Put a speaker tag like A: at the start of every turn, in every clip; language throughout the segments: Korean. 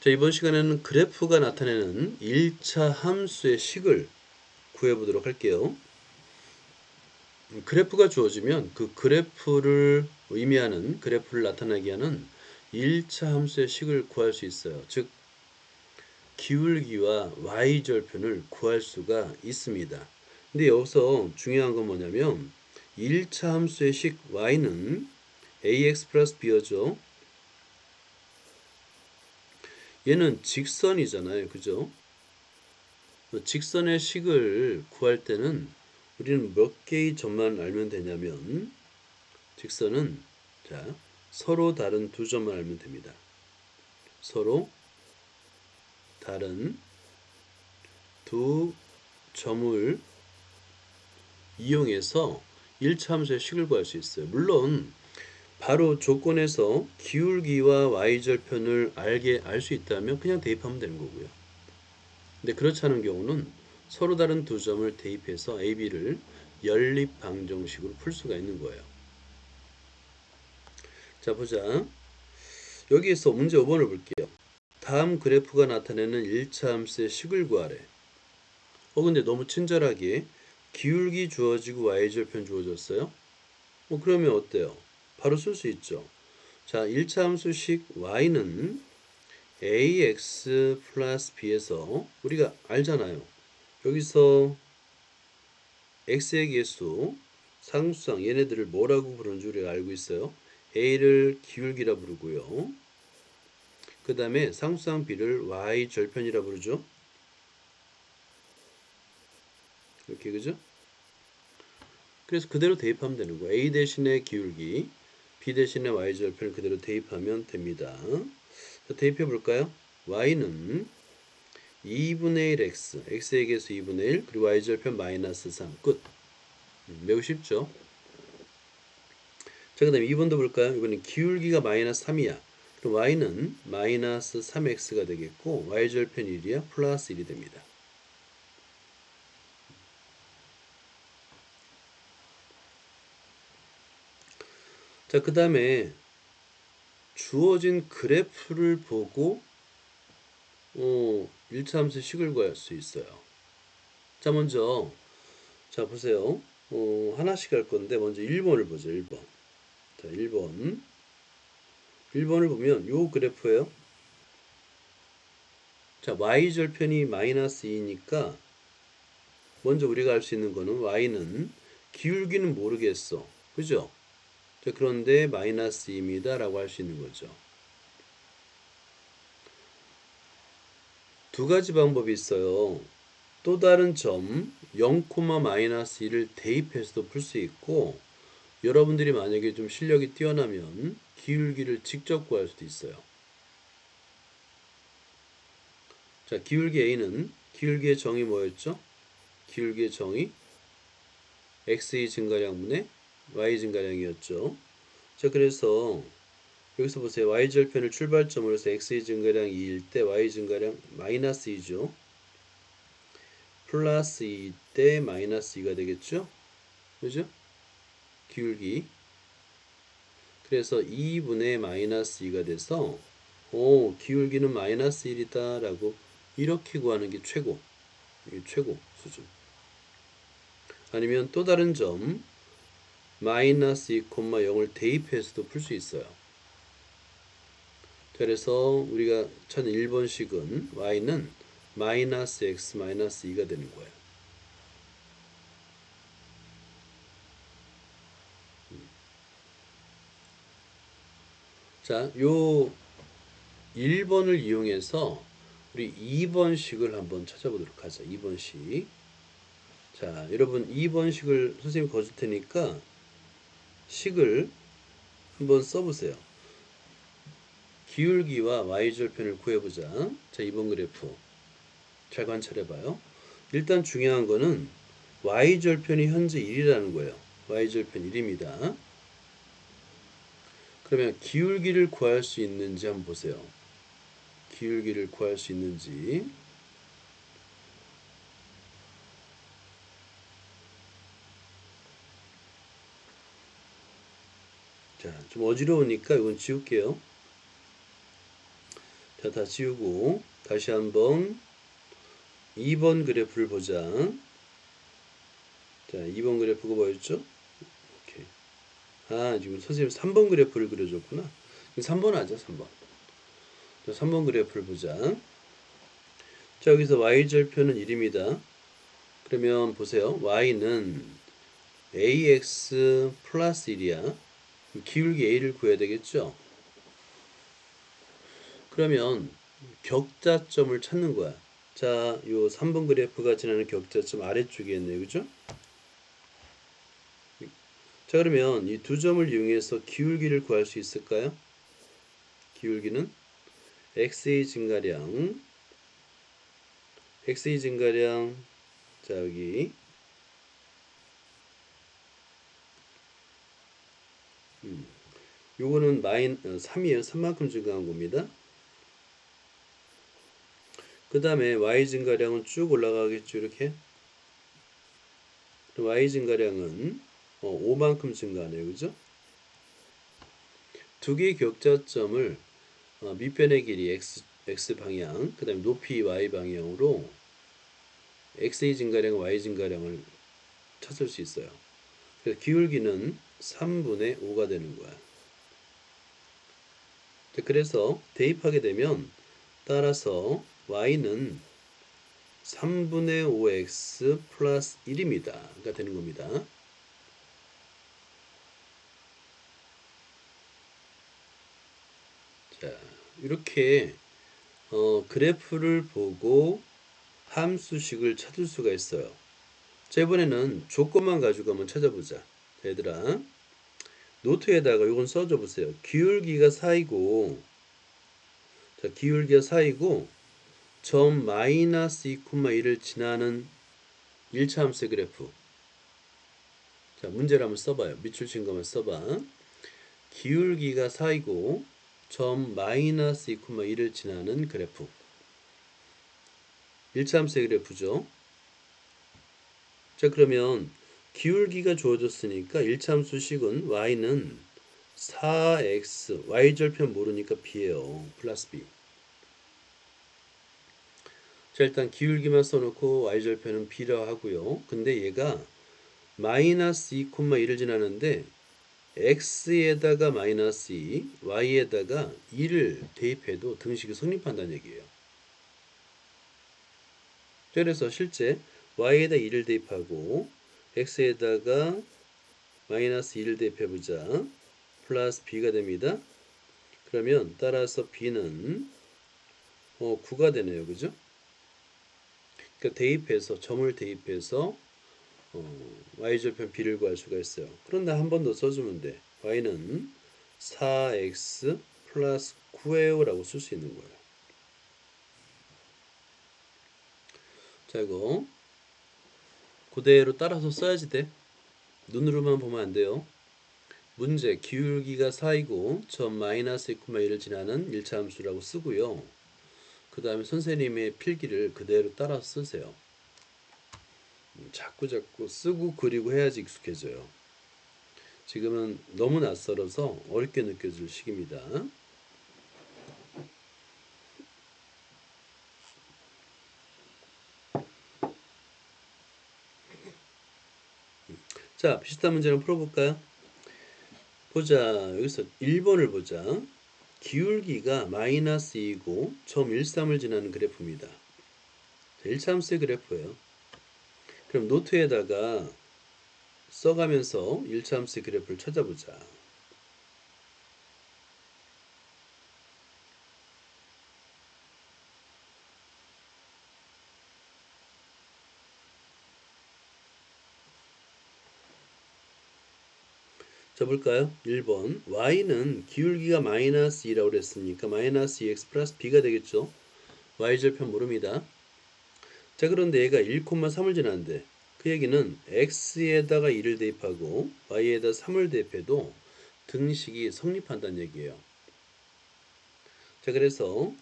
A: 자, 이번 시간에는 그래프가 나타내는 1차 함수의 식을 구해보도록 할게요. 그래프가 주어지면 그 그래프를 의미하는, 그래프를 나타내게 하는 1차 함수의 식을 구할 수 있어요. 즉, 기울기와 y절편을 구할 수가 있습니다. 근데 여기서 중요한 건 뭐냐면 1차 함수의 식 y는 ax 플러스 b였죠. 얘는 직선이잖아요. 그죠? 직선의 식을 구할 때는 우리는 몇 개의 점만 알면 되냐면, 직선은 자 서로 다른 두 점만 알면 됩니다. 서로 다른 두 점을 이용해서 1차 함수의 식을 구할 수 있어요. 물론 바로 조건에서 기울기와 y절편을 알 수 있다면 그냥 대입하면 되는 거고요. 근데 그렇지 않은 경우는 서로 다른 두 점을 대입해서 AB를 연립방정식으로 풀 수가 있는 거예요. 자, 보자. 여기에서 문제 5번을 볼게요. 다음 그래프가 나타내는 1차 함수의 식을 구하래. 근데 너무 친절하게 기울기 주어지고 y절편 주어졌어요. 그러면 어때요? 바로 쓸 수 있죠. 자, 1차 함수식 y는 ax 플러스 b에서 우리가 알잖아요. 여기서 x의 개수, 상수상 얘네들을 뭐라고 부르는 줄 우리가 알고 있어요. a를 기울기라 부르고요. 그 다음에 상수상 b를 y절편이라 부르죠. 이렇게, 그죠? 그래서 그대로 대입하면 되는 거예요. a 대신에 기울기, b 대신에 y절편을 그대로 대입하면 됩니다. 자, 대입해 볼까요? y는 2분의 1 x, x의 개수 2분의 1, 그리고 y절편 마이너스 3, 끝. 매우 쉽죠? 자, 그 다음에 2번도 볼까요? 이번엔 기울기가 마이너스 3이야. 그럼 y는 마이너스 3x가 되겠고, y절편 1이야, 플러스 1이 됩니다. 자, 그 다음에 주어진 그래프를 보고 1차 함수 식을 구할 수 있어요. 자, 먼저 자 보세요. 하나씩 할 건데 먼저 1번을 보죠. 1번. 자, 1번을 보면 요 그래프예요. 자, y절편이 마이너스 2니까 먼저 우리가 알 수 있는 거는 y는 기울기는 모르겠어. 그죠? 자, 그런데 마이너스 2입니다 라고 할 수 있는 거죠. 두 가지 방법이 있어요. 또 다른 점 0, 마이너스 1을 대입해서도 풀 수 있고, 여러분들이 만약에 좀 실력이 뛰어나면 기울기를 직접 구할 수도 있어요. 자, 기울기 A는 기울기의 정의 뭐였죠? 기울기의 정의 x의 증가량분의 y 증가량이었죠. 자, 그래서 여기서 보세요. y절편을 출발점으로 해서 x의 증가량 2일 때 y 증가량 마이너스 2죠. 플러스 2 때 마이너스 2가 되겠죠? 그죠? 기울기. 그래서 2분의 마이너스 2가 돼서 기울기는 마이너스 1이다 라고 이렇게 구하는 게 최고. 이게 최고 수준. 아니면 또 다른 점 마이너스 2, 0을 대입해서도 풀 수 있어요. 그래서 우리가 찾은 1번식은 y는 마이너스 x 마이너스 2가 되는 거예요. 자, 요 1번을 이용해서 우리 2번식을 한번 찾아보도록 하자. 2번식. 자, 여러분 2번식을 선생님이 거줄 테니까 식을 한번 써보세요. 기울기와 y절편을 구해보자. 자, 2번 그래프 잘 관찰해봐요. 일단 중요한 거는 y절편이 현재 1이라는 거예요. y절편 1입니다. 그러면 기울기를 구할 수 있는지 한번 보세요. 기울기를 구할 수 있는지. 자, 좀 어지러우니까 이건 지울게요. 자, 다 지우고 다시 한번 2번 그래프를 보자. 자, 2번 그래프가 뭐였죠? 오케이. 아, 지금 선생님 3번 그래프를 그려줬구나. 3번 하자, 3번. 자, 3번 그래프를 보자. 자, 여기서 y절표는 1입니다. 그러면 보세요. y는 ax 플러스 1이야. 기울기 a를 구해야 되겠죠? 그러면 격자점을 찾는 거야. 자, 요 3번 그래프가 지나는 격자점 아래쪽에 있네요. 그죠? 자, 그러면 이 두 점을 이용해서 기울기를 구할 수 있을까요? 기울기는 x의 증가량, 자, 여기 요거는 3이에요. 3만큼 증가한 겁니다. 그 다음에 y 증가량은 쭉 올라가겠죠. 이렇게. y 증가량은 5만큼 증가하네요. 그죠? 두 개의 격자점을 밑변의 길이 x 방향, 그 다음에 높이 y 방향으로 x의 증가량, y 증가량을 찾을 수 있어요. 그래서 기울기는 3분의 5가 되는 거야. 그래서 대입하게 되면 따라서 y는 3분의 5x 플러스 1입니다. 가 되는 겁니다. 자, 이렇게 그래프를 보고 함수식을 찾을 수가 있어요. 자, 이번에는 조건만 가지고 한번 찾아보자. 자, 얘들아, 노트에다가 이건 써줘 보세요. 기울기가 4이고, 자, 기울기가 4이고, 점 마이너스 2,1을 지나는 1차 함수의 그래프. 자, 문제를 한번 써봐요. 밑줄 친 것만 써봐. 기울기가 4이고, 점 마이너스 2,1을 지나는 그래프. 1차 함수의 그래프죠. 자, 그러면 기울기가 주어졌으니까 1차 함수식은 y는 4x, y절편 모르니까 b예요. 플러스 b. 자, 일단 기울기만 써놓고 y절편은 b라 하고요. 근데 얘가 마이너스 2,1을 지나는데 x에다가 마이너스 2, y에다가 2를 대입해도 등식이 성립한다는 얘기예요. 그래서 실제 y에다 2를 대입하고 x에다가 마이너스 2를 대입해보자. 플러스 b가 됩니다. 그러면 따라서 b는 9가 되네요. 그죠? 그러니까 대입해서 점을 대입해서 y절편 b를 구할 수가 있어요. 그런데 한 번 더 써주면 돼. y는 4x 플러스 9예요 라고 쓸 수 있는 거예요. 자, 이거 그대로 따라서 써야지 돼. 눈으로만 보면 안 돼요. 문제 기울기가 4이고 점 마이너스 2,1을 지나는 1차 함수라고 쓰고요. 그 다음에 선생님의 필기를 그대로 따라서 쓰세요. 자꾸 쓰고 그리고 해야지 익숙해져요. 지금은 너무 낯설어서 어렵게 느껴질 시기입니다. 자, 비슷한 문제를 풀어볼까요? 보자. 여기서 1번을 보자. 기울기가 마이너스 2고 점 13을 지나는 그래프입니다. 1차 함수의 그래프예요. 그럼 노트에다가 써가면서 1차 함수의 그래프를 찾아보자. 자, 볼까요? 1번 y는 기울기가 마이너스 2라고 그랬으니까 마이너스 2x 플러스 b가 되겠죠. y절편 모릅니다. 자, 그런데 얘가 1,3을 지나는데 그 얘기는 x에다가 2를 대입하고 y에다 3을 대입해도 등식이 성립한다는 얘기예요. 자, 그래서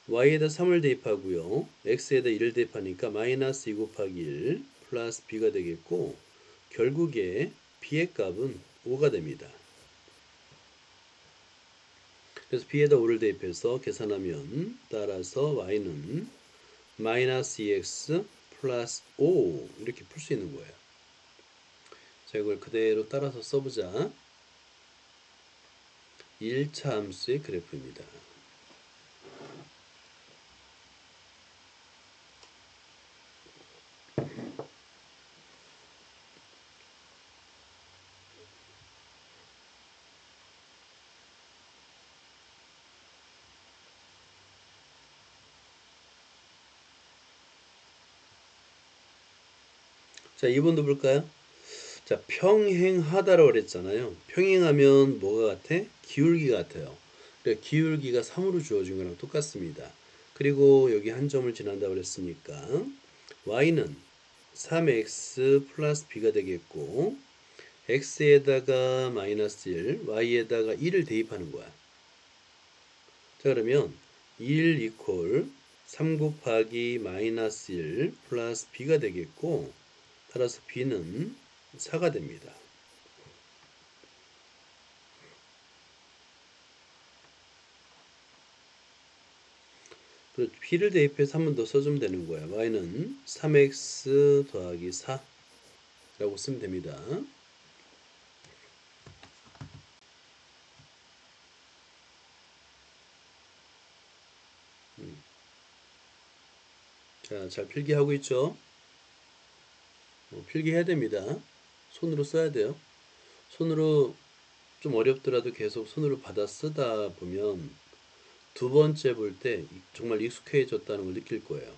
A: y에다 3을 대입하고요. x에다 1을 대입하니까 마이너스 2 곱하기 1 플러스 b가 되겠고 결국에 b의 값은 5가 됩니다. 그래서 b에다 5를 대입해서 계산하면 따라서 y는 마이너스 2x 플러스 5 이렇게 풀 수 있는 거예요. 자, 이걸 그대로 따라서 써보자. 1차 함수의 그래프입니다. 자, 2번도 볼까요? 자, 평행하다라고 그랬잖아요. 평행하면 뭐가 같아? 기울기 같아요. 그러니까 기울기가 3으로 주어진 거랑 똑같습니다. 그리고 여기 한 점을 지난다고 그랬으니까 y는 3x 플러스 b가 되겠고 x에다가 마이너스 1, y에다가 1을 대입하는 거야. 자, 그러면 1 이퀄 3 곱하기 마이너스 1 플러스 b가 되겠고 따라서 b는 4가 됩니다. 그리고 b를 대입해서 한 번 더 써주면 되는 거야. y는 3x 더하기 4라고 쓰면 됩니다. 자, 잘 필기하고 있죠? 필기해야 됩니다. 손으로 써야 돼요. 손으로 좀 어렵더라도 계속 손으로 받아 쓰다 보면 두 번째 볼 때 정말 익숙해졌다는 걸 느낄 거예요.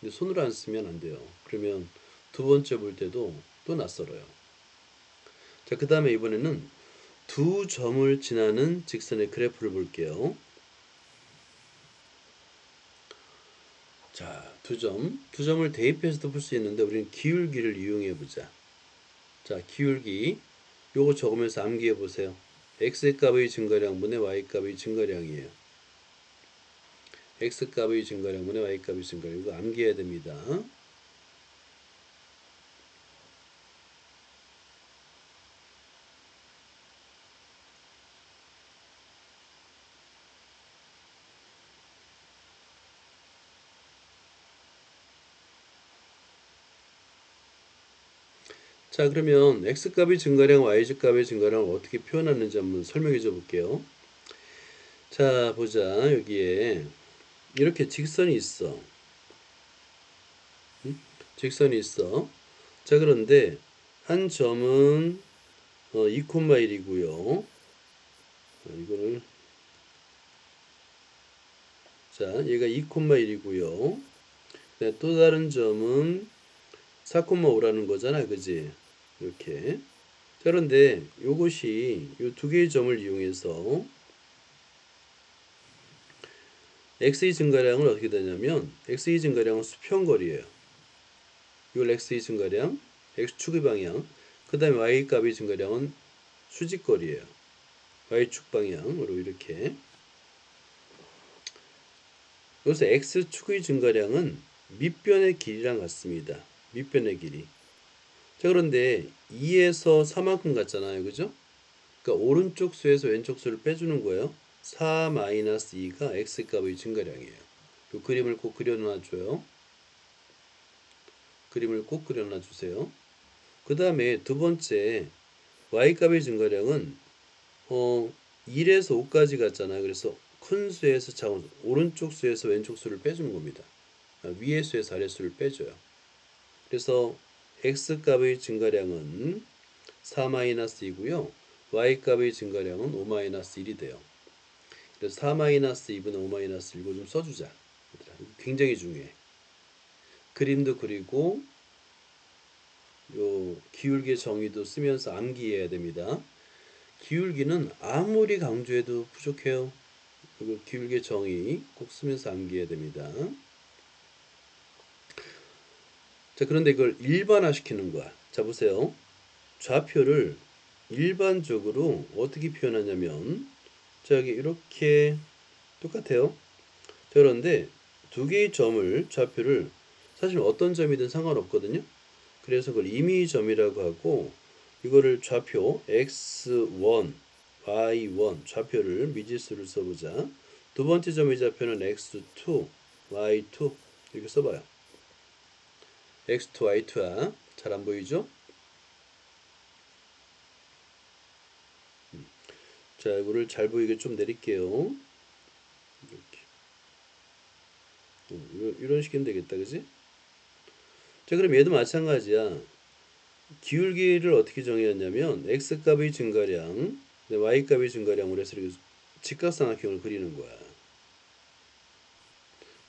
A: 근데 손으로 안 쓰면 안 돼요. 그러면 두 번째 볼 때도 또 낯설어요. 자, 그 다음에 이번에는 두 점을 지나는 직선의 그래프를 볼게요. 자, 두 점을 대입해서도 풀 수 있는데 우리는 기울기를 이용해 보자. 자, 기울기 요거 적으면서 암기해 보세요. x값의 증가량분의 y값의 증가량이에요. x값의 증가량분의 y값의 증가량, 이거 암기해야 됩니다. 자, 그러면 x값의 증가량, y값의 증가량을 어떻게 표현하는지 한번 설명해 줘 볼게요. 자, 보자. 여기에 이렇게 직선이 있어. 직선이 있어. 자, 그런데 한 점은 2,1이고요. 이거를 자, 얘가 2,1이고요. 또 다른 점은 4,5라는 거잖아, 그지? 이렇게. 자, 그런데 요것이 요 두 개의 점을 이용해서 x의 증가량을 어떻게 되냐면 x의 증가량은 수평거리예요. 이걸 x의 증가량, x축의 방향, 그 다음에 y값의 증가량은 수직거리예요. y축 방향으로 이렇게. 여기서 x축의 증가량은 밑변의 길이랑 같습니다. 밑변의 길이. 자, 그런데 2에서 4만큼 같잖아요. 그죠? 그러니까 오른쪽 수에서 왼쪽 수를 빼주는 거예요. 4-2가 x값의 증가량이에요. 이 그림을 꼭 그려놔줘요. 그림을 꼭 그려놔주세요. 그 다음에 두 번째 y값의 증가량은 1에서 5까지 갔잖아요. 그래서 큰 수에서 작은 수, 오른쪽 수에서 왼쪽 수를 빼주는 겁니다. 위의 수에서 아래 수를 빼줘요. 그래서 x값의 증가량은 4-2고요. y값의 증가량은 5-1이 돼요. 그래서 4-2분의 5-1 이거 좀 써주자. 굉장히 중요해. 그림도 그리고 요 기울기의 정의도 쓰면서 암기해야 됩니다. 기울기는 아무리 강조해도 부족해요. 그리고 기울기의 정의 꼭 쓰면서 암기해야 됩니다. 자, 그런데 이걸 일반화 시키는 거야. 자, 보세요. 좌표를 일반적으로 어떻게 표현하냐면 저기 이렇게 똑같아요. 그런데 두 개의 점을 좌표를 사실 어떤 점이든 상관없거든요. 그래서 그걸 임의점이라고 하고 이거를 좌표 x1, y1 좌표를 미지수를 써보자. 두 번째 점의 좌표는 x2, y2 이렇게 써봐요. x2, y2야. 잘 안 보이죠? 자, 이거를 잘 보이게 좀 내릴게요. 이렇게. 이런 식이면 되겠다, 그지? 자, 그럼 얘도 마찬가지야. 기울기를 어떻게 정의했냐면 x값의 증가량, y값의 증가량으로 해서 이렇게 직각삼각형을 그리는 거야.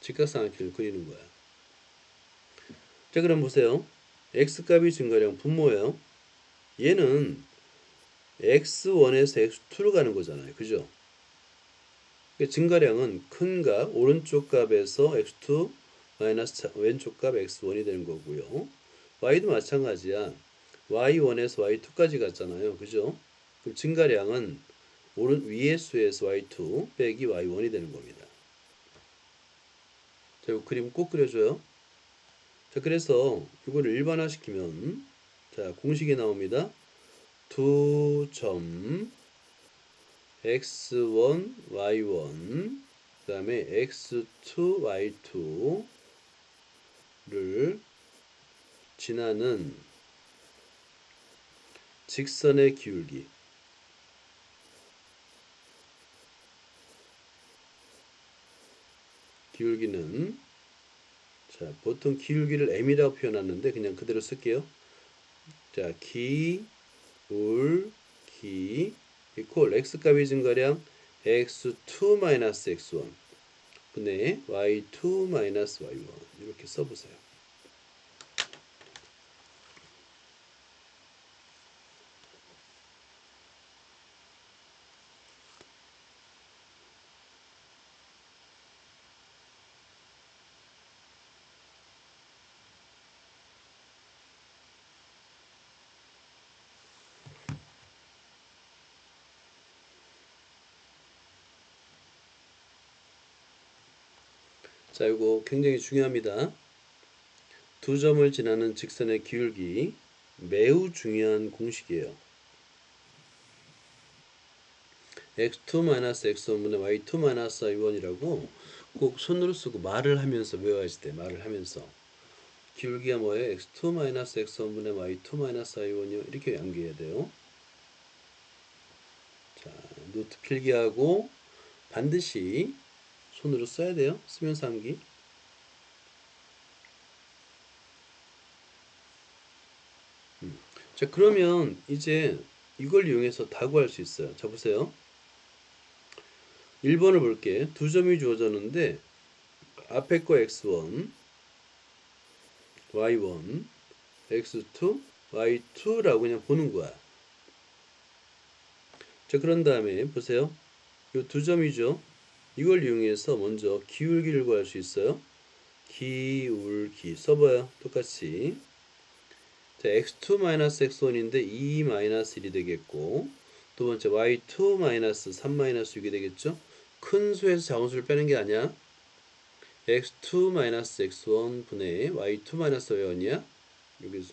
A: 직각삼각형을 그리는 거야. 자, 그럼 보세요. x값의 증가량 분모예요. 얘는 x1에서 x2로 가는 거잖아요. 그죠? 증가량은 큰 값, 오른쪽 값에서 x2 마이너스 왼쪽 값 x1이 되는 거고요. y도 마찬가지야. y1에서 y2까지 갔잖아요. 그죠? 그럼 증가량은 위의 수에서 y2 빼기 y1이 되는 겁니다. 자, 이 그림 꼭 그려줘요. 자, 그래서 이거를 일반화시키면 자, 공식이 나옵니다. 두 점 x1, y1 그 다음에 x2, y2를 지나는 직선의 기울기는 자, 보통 기울기를 m이라고 표현하는데 그냥 그대로 쓸게요. 자, 기울기 이퀄 x값의 증가량 x2 마이너스 x1 분의 y2 마이너스 y1 이렇게 써보세요. 자, 이거 굉장히 중요합니다. 두 점을 지나는 직선의 기울기 매우 중요한 공식이에요. x2-x1분의 y2-y1이라고 꼭 손으로 쓰고 말을 하면서 외워야지 돼. 말을 하면서. 기울기가 뭐예요? x2-x1분의 y2-y1이요. 이렇게 암기해야 돼요. 자, 노트 필기하고 반드시 손으로 써야 돼요. 쓰면서 암기. 자, 그러면 이제 이걸 이용해서 다 구할 수 있어요. 자, 보세요. 1번을 볼게. 두 점이 주어졌는데 앞에 거 x1, y1, x2, y2라고 그냥 보는 거야. 자, 그런 다음에 보세요. 이 두 점이죠. 이걸 이용해서 먼저 기울기를 구할 수 있어요. 기울기 써봐요. 똑같이. 자, x2-x1인데 2-1이 되겠고 두 번째 y2-3-6이 되겠죠. 큰 수에서 작은 수를 빼는 게 아니야. x2-x1 분의 y2-y1이야. 여기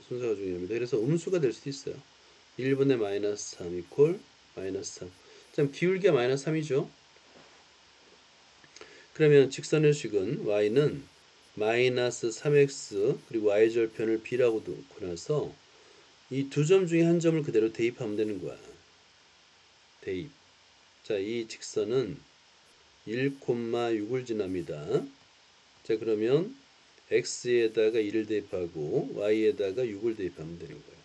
A: 순서가 중요합니다. 그래서 음수가 될 수도 있어요. 1분의 마이너스 3 이퀄 마이너스 3. 참 기울기가 마이너스 3이죠. 그러면 직선의 식은 y는 마이너스 3x 그리고 y절편을 b라고 놓고 나서 이 두 점 중에 한 점을 그대로 대입하면 되는 거야. 대입. 자, 이 직선은 1,6을 지납니다. 자, 그러면 x에다가 1을 대입하고 y에다가 6을 대입하면 되는 거예요.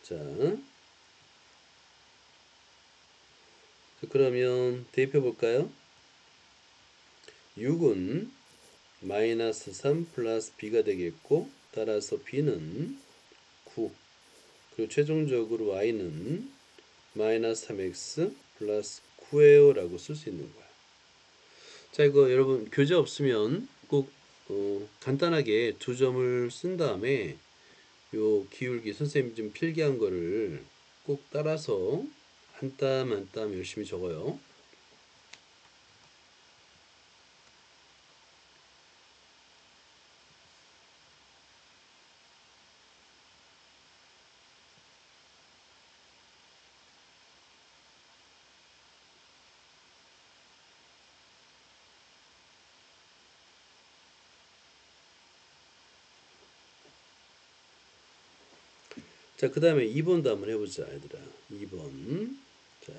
A: 자, 그러면 대입해 볼까요? 6은 마이너스 3 플러스 b가 되겠고 따라서 b는 9 그리고 최종적으로 y는 마이너스 3x 플러스 9예요 라고 쓸 수 있는 거야. 자, 이거 여러분 교재 없으면 꼭 간단하게 두 점을 쓴 다음에 요 기울기 선생님 좀 필기한 거를 꼭 따라서 한 땀 한 땀 열심히 적어요. 자, 그 다음에 2번도 한번 해보자, 얘들아. 2번. 자,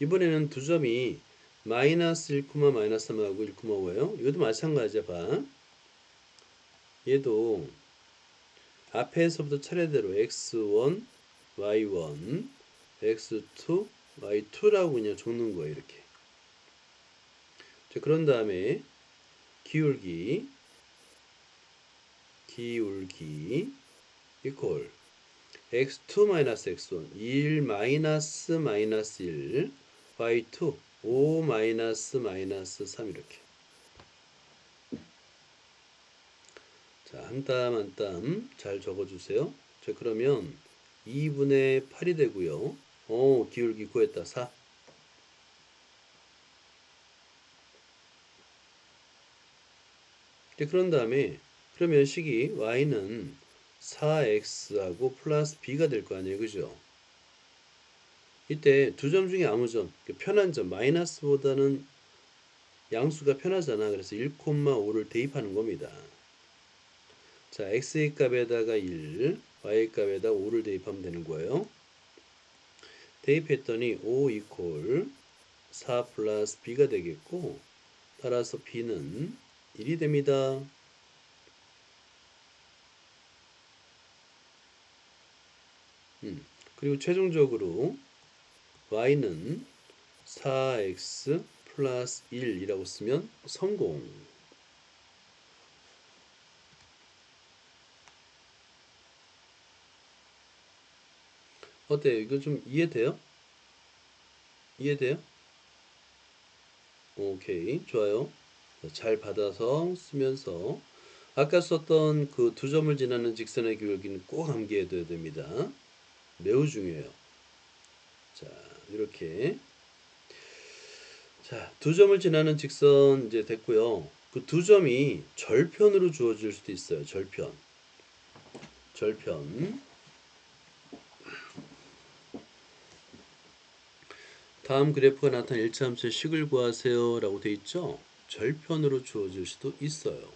A: 이번에는 두 점이 마이너스 1, 마이너스 3하고 1,5예요. 이것도 마찬가지야, 봐. 얘도 앞에서부터 차례대로 x1, y1, x2, y2라고 그냥 적는 거예요, 이렇게. 자, 그런 다음에 기울기 이퀄 x2 마이너스 x1 1 마이너스 마이너스 1 y2 5 마이너스 마이너스 3 이렇게. 자, 한 땀 한 땀 잘 적어주세요. 자, 그러면 2분의 8이 되고요. 기울기 구했다. 4. 자, 그런 다음에 그러면 식이 y는 4x하고 플러스 b가 될 거 아니에요, 그죠? 이때 두 점 중에 아무 점, 편한 점, 마이너스보다는 양수가 편하잖아. 그래서 1,5를 대입하는 겁니다. 자, x의 값에다가 1, y의 값에다 5를 대입하면 되는 거예요. 대입했더니 5 이퀄 4 플러스 b가 되겠고, 따라서 b는 1이 됩니다. 그리고 최종적으로 y는 4x 플러스 1이라고 쓰면 성공. 어때요? 이거 좀 이해돼요? 이해돼요? 오케이, 좋아요. 잘 받아서 쓰면서 아까 썼던 그 두 점을 지나는 직선의 기울기는 꼭 암기해둬야 됩니다. 매우 중요해요. 자, 이렇게. 자, 두 점을 지나는 직선 이제 됐고요. 그 두 점이 절편으로 주어질 수도 있어요. 절편. 다음 그래프가 나타난 1차함수의 식을 구하세요 라고 돼 있죠. 절편으로 주어질 수도 있어요.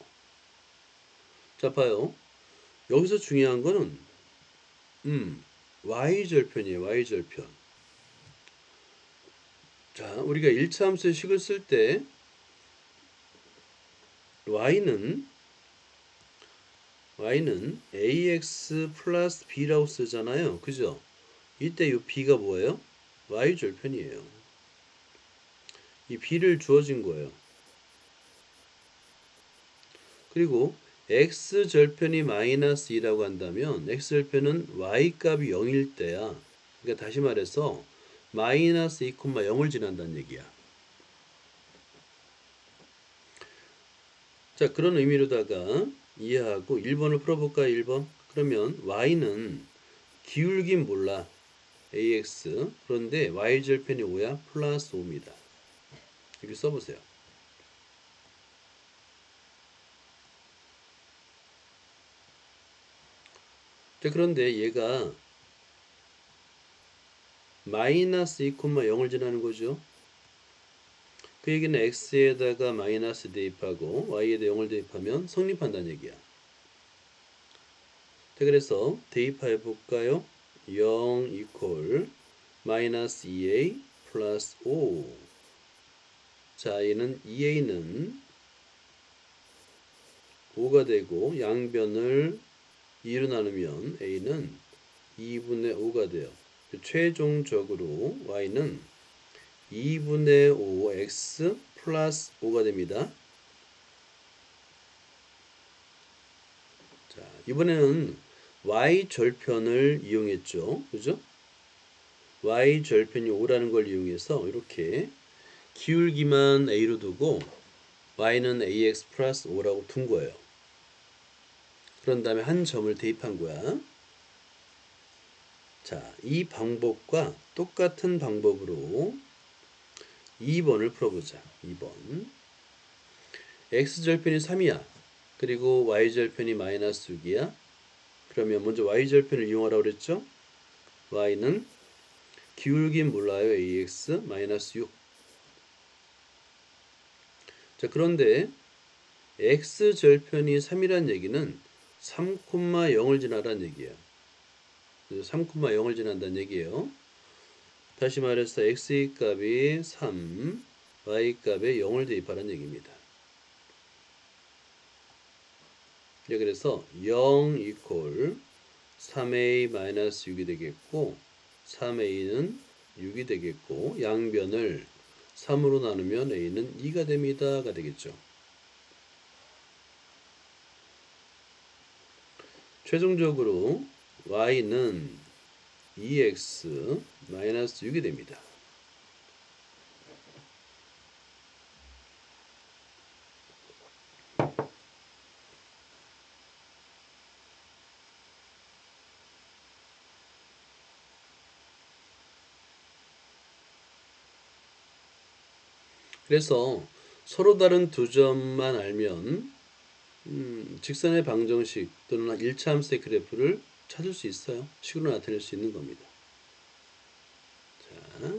A: 자, 봐요. 여기서 중요한 거는 y절편이에요. y절편. 자, 우리가 1차함수의 식을 쓸 때 y는 ax 플러스 b라고 쓰잖아요. 그죠? 이때 이 b가 뭐예요? y절편이에요. 이 b를 주어진 거예요. 그리고 x절편이 마이너스 2라고 한다면 x절편은 y값이 0일 때야. 그러니까 다시 말해서 마이너스 2,0을 지난다는 얘기야. 자, 그런 의미로다가 이해하고 1번을 풀어볼까요? 1번. 그러면 y는 기울긴 몰라. ax. 그런데 y절편이 5야. 플러스 5입니다. 이렇게 써보세요. 자, 그런데 얘가 마이너스 2,0을 지나는 거죠. 그 얘기는 x에다가 마이너스 대입하고 y에다 0을 대입하면 성립한다는 얘기야. 자, 그래서 대입해 볼까요? 0 이퀄 마이너스 2a 플러스 5. 자, 얘는 2a는 5가 되고 양변을 2로 나누면 a는 2분의 5가 돼요. 최종적으로 y는 2분의 5 x 플러스 5가 됩니다. 자, 이번에는 y절편을 이용했죠. 그죠? y절편이 5라는 걸 이용해서 이렇게 기울기만 a로 두고 y는 ax 플러스 5라고 둔 거예요. 그런 다음에 한 점을 대입한 거야. 자, 이 방법과 똑같은 방법으로 2번을 풀어보자. 2번. x절편이 3이야. 그리고 y절편이 마이너스 6이야. 그러면 먼저 y절편을 이용하라고 그랬죠? y는 기울긴 몰라요. ax 마이너스 6. 자, 그런데 x절편이 3이란 얘기는 3,0을 지나란 얘기야. 3,0을 지난다는 얘기예요. 다시 말해서 x의 값이 3, y 값에 0을 대입하라는 얘기입니다. 그래서 0 이퀄 3a-6이 되겠고 3a는 6이 되겠고 양변을 3으로 나누면 a는 2가 됩니다가 되겠죠. 최종적으로 y는 2x-6이 됩니다. 그래서 서로 다른 두 점만 알면 직선의 방정식 또는 1차 함수의 그래프를 찾을 수 있어요. 식으로 나타낼 수 있는 겁니다. 자.